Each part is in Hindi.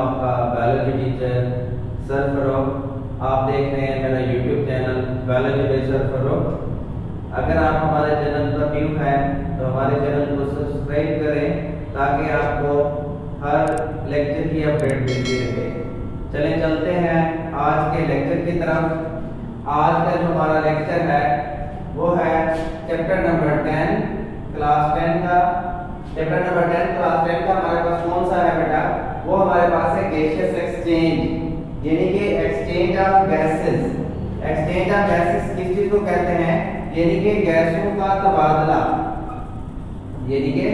आपका बायोलॉजी टीचर सर फरोग। आप देख रहे हैं मेरा YouTube channel biology by sir Farogh. अगर आप हमारे चैनल पर न्यू हैं तो हमारे चैनल को सब्सक्राइब करें ताकि आपको हर लेक्चर की अपडेट मिलती रहे। चलें चलते हैं आज के लेक्चर की तरफ। आज का जो हमारा लेक्चर है वो है चैप्टर नंबर 10 क्लास 10 का। चैप्टर नंबर 10 क्लास 10 का हमारे पास कौन सा है बेटा? वो हमारे पास है गैसियस एक्सचेंज, यानी कि exchange of gases. Exchange of gases किस चीज को कहते हैं? यानी कि गैसों का तबादला, यानी कि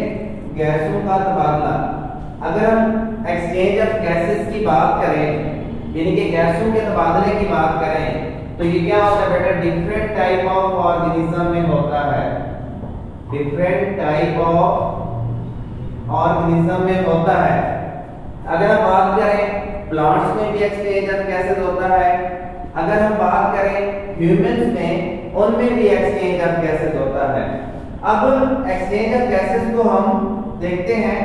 गैसों का तबादला। अगर हम एक्सचेंज ऑफ गैसेस की बात करें, यानी कि गैसों के तबादले की बात करें, तो ये क्या होता है बेटा? डिफरेंट टाइप ऑफ ऑर्गेनिज्म में होता है। डिफरेंट टाइप ऑफ ऑर्गेनिज्म में होता है। अगर हम बात करें प्लांट्स में भी एक्सचेंज ऑफ गैसेस होता है। अगर हम बात करें ह्यूमंस में, उनमें भी एक्सचेंज ऑफ गैसेस होता है। अब एक्सचेंज ऑफ गैसेस को हम देखते हैं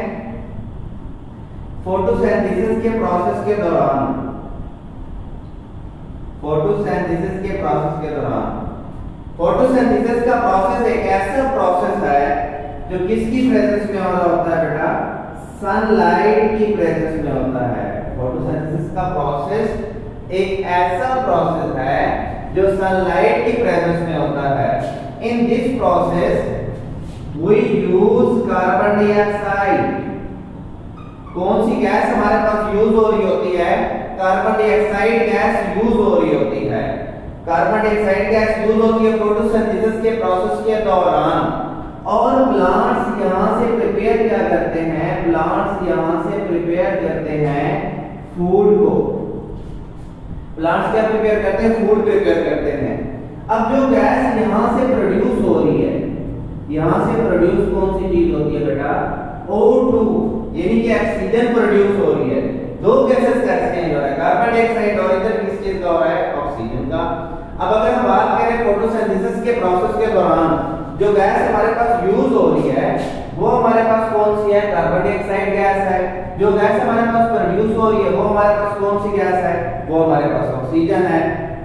फोटोसिंथेसिस के प्रोसेस के दौरान। फोटोसिंथेसिस के प्रोसेस के दौरान फोटोसिंथेसिस का प्रोसेस एक ऐसा प्रोसेस है जो किसकी प्रेजेंस में हो रहा होता है बेटा? सनलाइट की प्रेजेंस में होता है। फोटोसिंथेसिस का प्रोसेस एक ऐसा प्रोसेस है जो सनलाइट की प्रेजेंस में होता है। In this process we use carbon dioxide. कौन सी गैस हमारे पास यूज हो रही होती है? कार्बन डाइऑक्साइड गैस यूज हो रही होती है। कार्बन डाइऑक्साइड गैस यूज होती है फोटोसिंथेसिस के प्रोसेस के दौरान। और प्लांट्स यहां से प्रिपेयर क्या करते हैं? प्लांट्स यहां से प्रिपेयर करते हैं फूड को। प्लांट्स क्या प्रिपेयर करते हैं? फूड प्रिपेयर करते हैं। अब जो गैस यहां से प्रोड्यूस हो रही है, यहां से प्रोड्यूस कौन सी चीज होती है बेटा? O2, यानी कि ऑक्सीजन प्रोड्यूस हो रही है। दो गैसेस का एक्सचेंज हो रहा है, कार्बन डाइऑक्साइड और इधर किस चीज का हो रहा है? ऑक्सीजन का। अब अगर हम बात करें फोटोसिंथेसिस के प्रोसेस के दौरान जो गैस हमारे पास यूज हो रही है वो हमारे पास कौन सी है? कार्बन डाइऑक्साइड गैस है। जो गैस हमारे पास प्रोड्यूस हो रही है वो हमारे पास कौन सी गैस है? वो हमारे पास ऑक्सीजन है।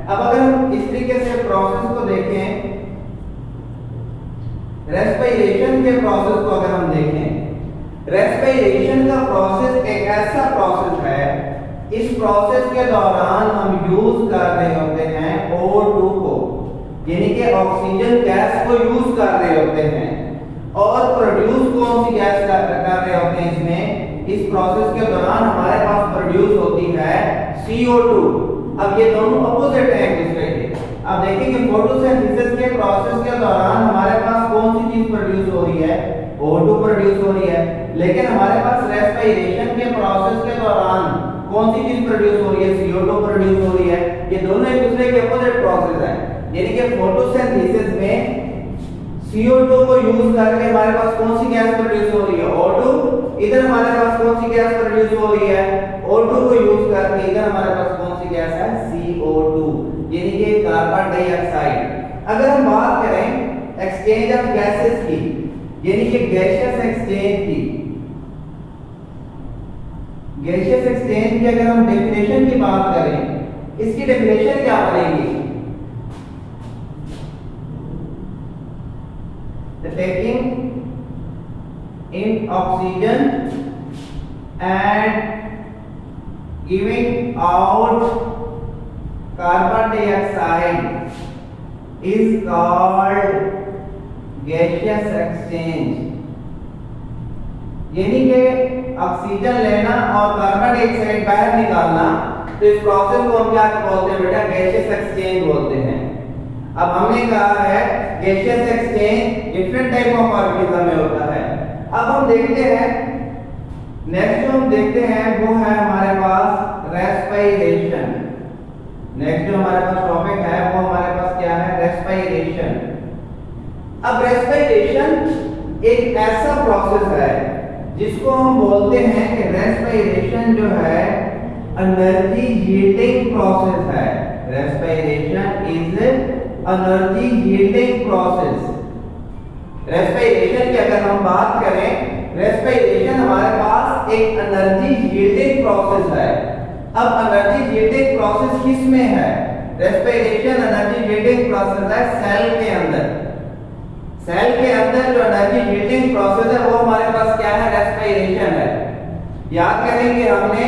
अब अगर हम इस तरीके से प्रोसेस को देखें, रेस्पिरेशन के प्रोसेस को अगर हम देखें, रेस्पिरेशन का प्रोसेस एक ऐसा प्रोसेस है, इस प्रोसेस के दौरान हम यूज कर रहे होते हैं O2 को, यानी कि ऑक्सीजन गैस को यूज कर रहे होते हैं। और प्रोड्यूस कौन सी गैस कर रहे होते हैं इसमें? इस प्रोसेस के दौरान हमारे पास प्रोड्यूस होती है CO2। अब ये दोनों अपोजिट हैं एक दूसरे के। अब देखेंगे फोटोसिंथेसिस के प्रोसेस के दौरान हमारे पास कौन सी चीज प्रोड्यूस हो रही है? O2 प्रोड्यूस हो रही है। लेकिन हमारे पास रेस्पिरेशन के प्रोसेस के दौरान कौन सी चीज प्रोड्यूस हो रही है? CO2 प्रोड्यूस हो रही है। ये दोनों एक दूसरे के अपोजिट प्रोसेस हैं। यानी कि फोटोसिंथेसिस में CO2 को यूज करके हमारे पास कौन सी गैस प्रोड्यूस हो रही है? O2। इधर हमारे पास कौन सी गैस प्रोड्यूस हो रही है? O2 को यूज करके इधर हमारे पास कौन सी गैस है? CO2, यानी कि कार्बन डाइऑक्साइड। अगर हम बात करें एक्सचेंज ऑफ गैसेस की, यानी कि गैसियस एक्सचेंज की, गैसियस एक्सचेंज की अगर हम डेफिनेशन की बात करें, इसकी डेफिनेशन क्या बनेगी? Taking in oxygen and giving out carbon dioxide is called gaseous exchange। यानी कि ऑक्सीजन लेना और कार्बन डाइऑक्साइड बाहर निकालना, तो इस प्रोसेस को हम क्या बोलते हैं बेटा? गैसियस एक्सचेंज बोलते हैं। अब हमने कहा है gaseous exchange different type of organism में होता है। अब हम देखते हैं नेक्स्ट जो हम देखते हैं वो है हमारे पास रेस्पिरेशन। नेक्स्ट जो हमारे पास टॉपिक है वो हमारे पास क्या है? रेस्पिरेशन। अब रेस्पिरेशन एक ऐसा प्रोसेस है जिसको हम बोलते हैं कि रेस्पिरेशन जो है एनर्जी यील्डिंग प्रोसेस है। Respiration is energy yielding process. Respiration की अगर हम बात करें, रेस्पिरेशन हमारे पास पास एक एनर्जी यील्डिंग प्रोसेस है। अब एनर्जी यील्डिंग प्रोसेस किस में है? रेस्पिरेशन एनर्जी यील्डिंग प्रोसेस है सेल के अंदर। सेल के अंदर जो एनर्जी यील्डिंग प्रोसेस है वो हमारे पास क्या है? रेस्पिरेशन है। याद करेंगे हमने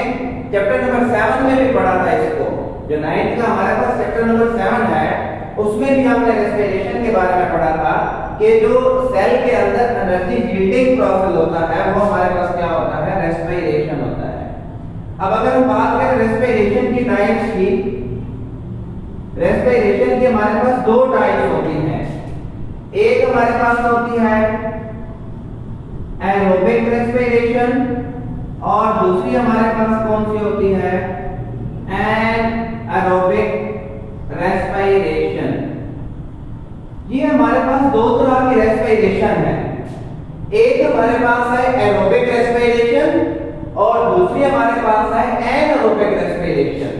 चैप्टर नंबर 7 में भी पढ़ा था इसको, जो 9th का हमारे पास चैप्टर नंबर 7 है उसमें भी हमने रेस्पिरेशन के बारे में पढ़ा था कि जो सेल के अंदर एनर्जी यील्डिंग प्रोसेस होता है वो हमारे पास क्या होता है? रेस्पिरेशन होता है। अब अगर हम बात करें रेस्पिरेशन की टाइप्स की, रेस्पिरेशन की हमारे पास दो टाइप्स होती हैं। एक हमारे पास होती है एरोबिक रेस्पिरेशन और दूसरी हमारे पास कौन सी होती है? Anaerobic respiration. ये हमारे पास दो तरह की रेस्पिरेशन है। एक हमारे पास है एरोबिक रेस्पिरेशन और दूसरी हमारे पास है एनारोबिक रेस्पिरेशन।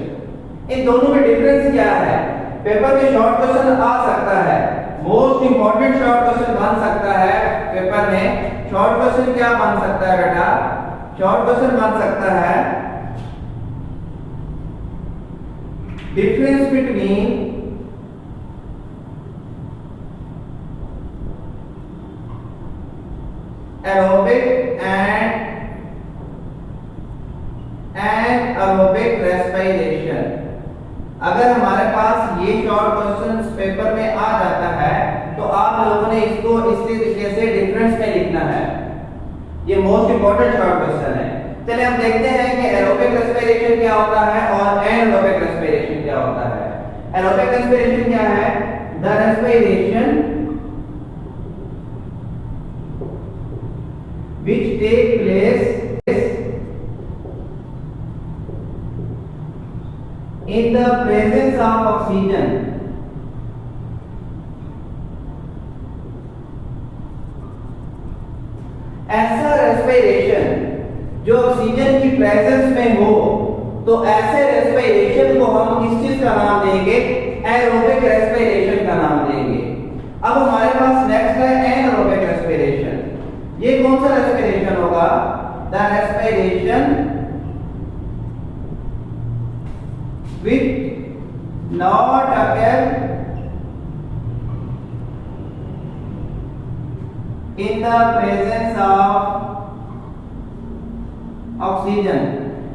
इन दोनों में डिफरेंस क्या है? पेपर में शॉर्ट क्वेश्चन आ सकता है, मोस्ट इंपॉर्टेंट शॉर्ट क्वेश्चन बन सकता है पेपर में। शॉर्ट क्वेश्चन क्या बन सकता है बेटा? शॉर्ट क्वेश्चन बन सकता है difference between aerobic and anaerobic respiration. अगर हमारे पास ये शॉर्ट क्वेश्चंस पेपर में आ जाता है तो आप लोगों ने इसको इस तरीके से डिफरेंस में लिखना है। ये मोस्ट इंपॉर्टेंट शॉर्ट क्वेश्चन है। चलिए हम देखते हैं कि एरोबिक रेस्पिरेशन क्या होता है और एनारोबिक रेस्पिरेशन क्या होता है। एरोबिक रेस्पिरेशन क्या है? The respiration which take place in the presence of oxygen। ऐसा रेस्पिरेशन जो ऑक्सीजन की प्रेजेंस में हो, तो ऐसे रेस्पिरेशन को हम किस चीज का नाम देंगे? एरोबिक रेस्पिरेशन का नाम देंगे। अब हमारे पास नेक्स्ट है एनारोबिक रेस्पिरेशन। ये कौन सा रेस्पिरेशन होगा? The respiration which not occur in the presence of oxygen.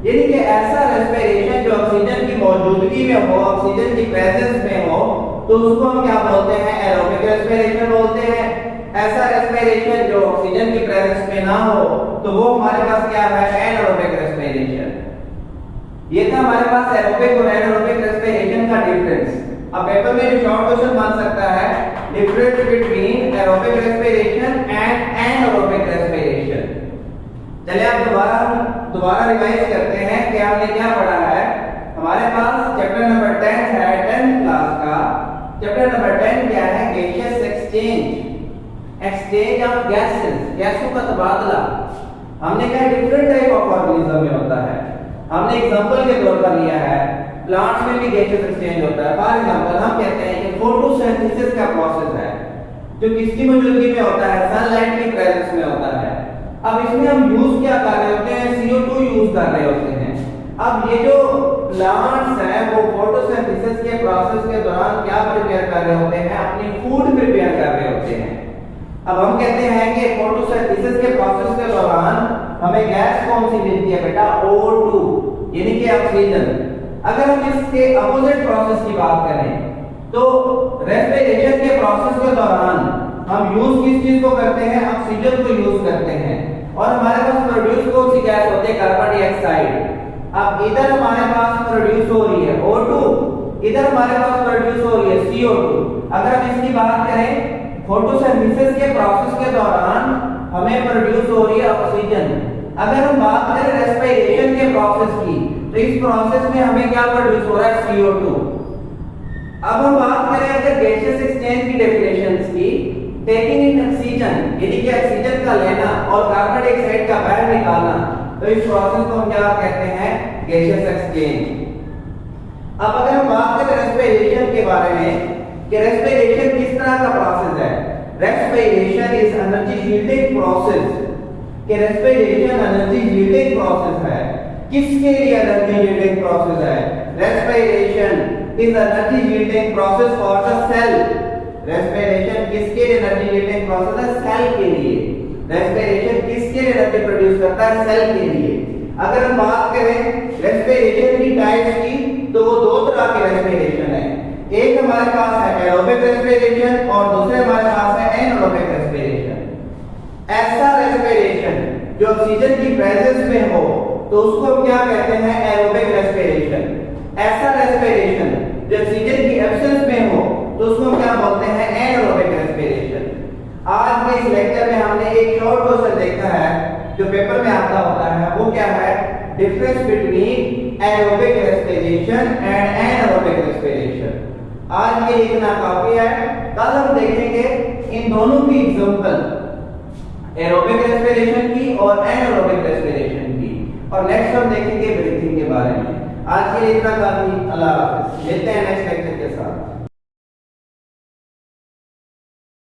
यानी कि ऐसा रेस्पिरेशन जो ऑक्सीजन की मौजूदगी में हो, ऑक्सीजन की प्रेजेंस में हो, तो उसको हम क्या बोलते हैं? एरोबिक रेस्पिरेशन बोलते हैं। ऐसा रेस्पिरेशन जो ऑक्सीजन की प्रेजेंस में ना हो तो वो हमारे पास क्या है? Anaerobic respiration. ये था हमारे पास एरोबिक और एनारोबिक रेस्पिरेशन का डिफरेंस। अब पेपर में शॉर्ट क्वेश्चन बन सकता है difference between aerobic respiration and anaerobic respiration. चलिए आप दोबारा रिवाइज करते हैं कि हमने क्या पढ़ा है। हमारे पास चैप्टर नंबर 10 है 10th क्लास का। चैप्टर नंबर 10 क्या है? Gaseous exchange, exchange of gases, गैसों का तबादला। हमने क्या डिफरेंट टाइप ऑफ ऑर्गेनिज्म में होता है। हमने एग्जांपल के तौर पर लिया है प्लांट्स में भी गैसेस एक्सचेंज होता है। फॉर एग्जांपल हम कहते हैं कि फोटोसिंथेसिस का प्रोसेस है जो किसकी मौजूदगी में होता है? सनलाइट की प्रेजेंस में होता है। अब इसमें हम यूज क्या कर रहे होते हैं? CO2 यूज कर रहे होते हैं। अब ये जो प्लांट्स हैं वो फोटोसिंथेसिस के प्रोसेस के दौरान क्या प्रिपेयर कर रहे होते हैं? अपनी फूड प्रिपेयर कर रहे होते हैं। अब हम कहते हैं कि फोटोसिंथेसिस के प्रोसेस के दौरान हमें गैस कौन सी मिलती है बेटा? O2 यानी कि ऑक्सीजन। अगर हम इसके अपोजिट प्रोसेस की बात करें तो रेस्पिरेशन के प्रोसेस के दौरान हम यूज किस चीज को करते हैं? ऑक्सीजन को यूज करते हैं। और हमारे पास प्रोड्यूस कौन सी गैस होती है? Carbon dioxide. अब इधर हमारे पास प्रोड्यूस हो रही है O2, इधर हमारे पास प्रोड्यूस हो रही है CO2। अगर हम इसकी बात करें फोटोसिंथेसिस के प्रोसेस के दौरान हमें प्रोड्यूस हो रही है ऑक्सीजन। अगर हम बात करें रेस्पिरेशन के प्रोसेस की तो इस प्रोसेस में हमें क्या प्रोड्यूस हो रहा है? CO2। अब हम बात करें अगर गैसियस एक्सचेंज की डेफिनेशंस की, टेकिंग इन ऑक्सीजन यानी कि ऑक्सीजन का लेना और कार्बन डाइऑक्साइड का बाहर निकालना, तो इस प्रोसेस को हम क्या कहते हैं? Gaseous exchange. अब अगर हम बात करें रेस्पिरेशन के बारे में कि रेस्पिरेशन किस तरह का प्रोसेस है? Respiration is energy yielding process कि रेस्पिरेशन एनर्जी यील्डिंग प्रोसेस है। किसके लिए एनर्जी यील्डिंग प्रोसेस है? Respiration is energy yielding process for the cell. Respiration किसके लिए एनर्जी यील्डिंग प्रोसेस है? सेल के लिए। रेस्पिरेशन किसके लिए एनर्जी प्रोड्यूस करता है? सेल के लिए। अगर हम बात करें रेस्पिरेशन की टाइप्स की, तो वो दो तरह के रेस्पिरेशन है। एक हमारे पास है एरोबिक रेस्पिरेशन और दूसरे हमारे पास है एनारोबिक रेस्पिरेशन। ऐसा रेस्पिरेशन जो ऑक्सीजन की प्रेजेंस में हो तो उसको हम क्या कहते हैं? Aerobic respiration. ऐसा रेस्पिरेशन जो ऑक्सीजन की एब्सेंस में हो तो उसको हम क्या बोलते हैं? Anaerobic respiration. आज के इस लेक्चर में हमने एक शॉर्ट क्वेश्चन देखा है जो पेपर में आता होता है, वो क्या है? Difference between aerobic respiration and anaerobic respiration. आज के लिए इतना काफी है। कल हम देखेंगे इन दोनों की एग्जांपल, एरोबिक रेस्पिरेशन की और एनारोबिक रेस्पिरेशन की, और नेक्स्ट हम देखेंगे ब्रीथिंग के बारे में। आज के लिए इतना काफी। अल्लाह हाफिज़। मिलते हैं नेक्स्ट लेक्चर के साथ।